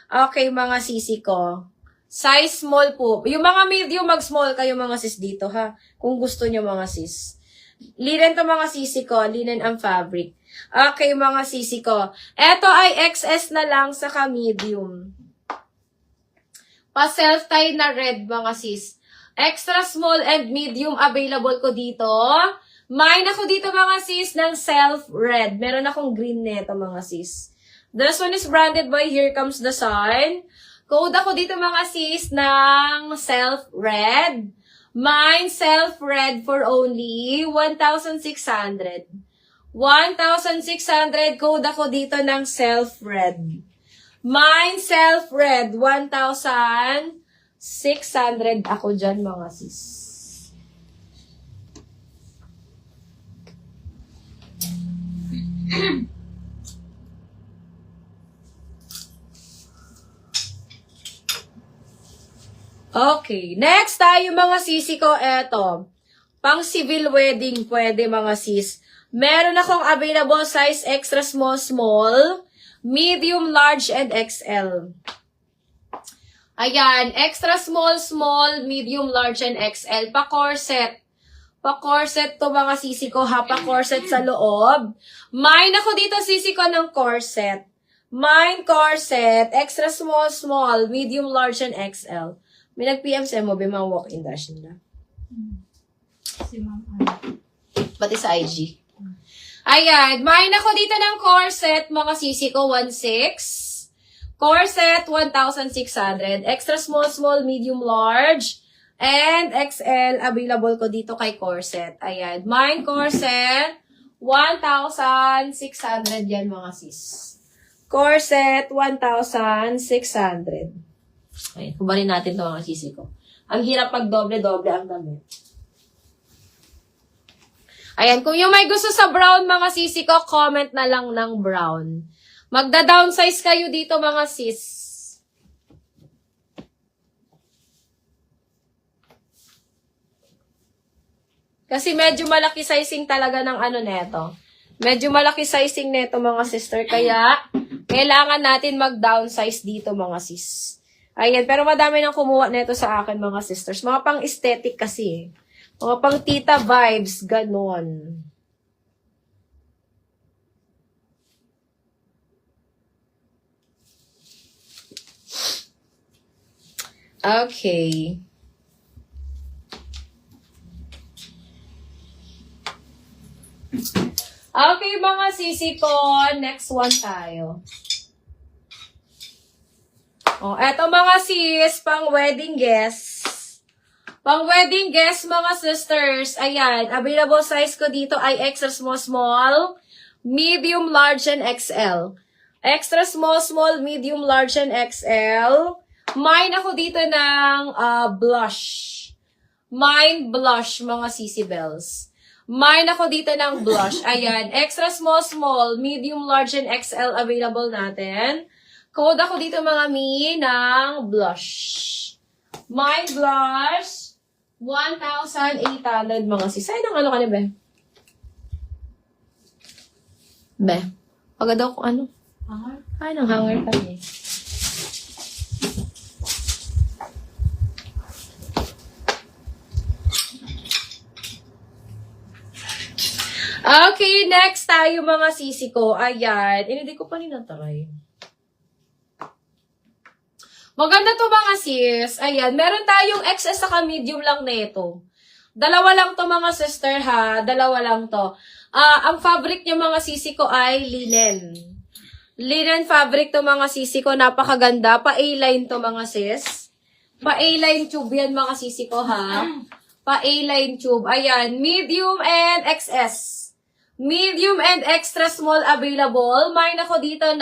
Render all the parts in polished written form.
Okay, mga sisi ko. Size small po. Yung mga medium, mag-small kayo mga sis dito, ha? Kung gusto nyo mga sis. Linen to mga sisi ko. Linen ang fabric. Okay, mga sisi ko. Ito ay XS na lang saka medium. Pa-self-tie na red, mga sis. Extra small and medium available ko dito. Mine ako dito, mga sis, ng self-red. Meron akong green neto, mga sis. This one is branded by Here Comes the Sun. Code ako dito, mga sis, ng self-red. Mine self-red for only 1,600. 1,600. Code ako dito ng self-red. Mine self-red. 1,600 ako dyan, mga sis. Okay, next tayo mga sisi ko, eto. Pang civil wedding, pwede mga sis. Meron akong available size extra small, medium, large, and XL. Ayan, extra small, medium, large, and XL. Pa-corset. Pa-corset to mga sisi ko ha, pa-corset sa loob. Mine ako dito sisi ko ng corset. Mine corset, extra small, medium, large, and XL. May nag-PM sa mo, may mga walk-in dash nila. Si Ma'am. Pati sa IG. Ayan, mine ako dito ng corset, mga sisi ko, 1,600. Corset, 1,600. Extra small, medium, large, and XL available ko dito kay corset. Ayan, mine corset, 1,600 yan, mga sis. Corset, 1,600. Ayan, kumarin natin ito mga sisi ko. Ang hirap pag doble-doble ang damit. Ayan, kung yung may gusto sa brown mga sisi ko, comment na lang ng brown. Magda-downsize kayo dito mga sis. Kasi medyo malaki sizing talaga ng ano neto. Medyo malaki sizing neto mga sister. Kaya, kailangan natin mag-downsize dito mga sis. Ayan, pero madami nang kumuha nito sa akin mga sisters. Mga pang-aesthetic kasi. Mga pang-tita vibes, ganon. Okay. Okay mga sisi ko, next one tayo. Oh, eto mga sis, pang wedding guests. Pang wedding guests mga sisters. Ayan, available size ko dito ay extra small, medium, large, and XL. Extra small, medium, large, and XL. Mine ako dito ng blush. Mine blush, mga sisi bells. Mine ako dito ng blush. Ayan, extra small, medium, large, and XL available natin. Code ako dito mga mi ng blush. Mine blush, 1,800 mga sis. Ay, nang ano ka na, be? Be, pagod ako ano? Hanger? Ay, nang hanger ka niya. Okay, next tayo mga sisi ko. Ayan, hindi ko pa rin natry. Maganda to mga sis. Ayan, meron tayong XS saka medium lang nito. Dalawa lang to mga sister ha. Dalawa lang to. Ang fabric niya mga sisi ko ay linen. Linen fabric to mga sisi ko. Napakaganda. Pa A-line to mga sis. Pa A-line tube yan mga sisi ko ha. Pa A-line tube. Ayan, medium and XS. Medium and extra small available. Mine ako dito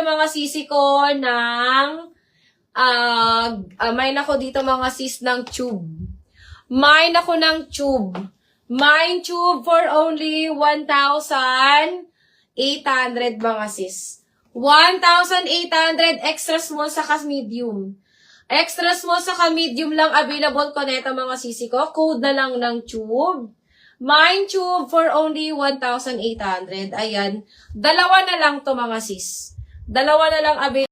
mga sisi ko ng mine ako dito mga sis ng tube. Mine ako ng tube. Mine tube for only 1,800 mga sis. 1,800 extra small saka medium. Extra small saka medium lang available ko neta mga sisi ko. Code na lang ng tube. Mine tube for only 1,800. Ayan. Dalawa na lang to mga sis. Dalawa na lang available.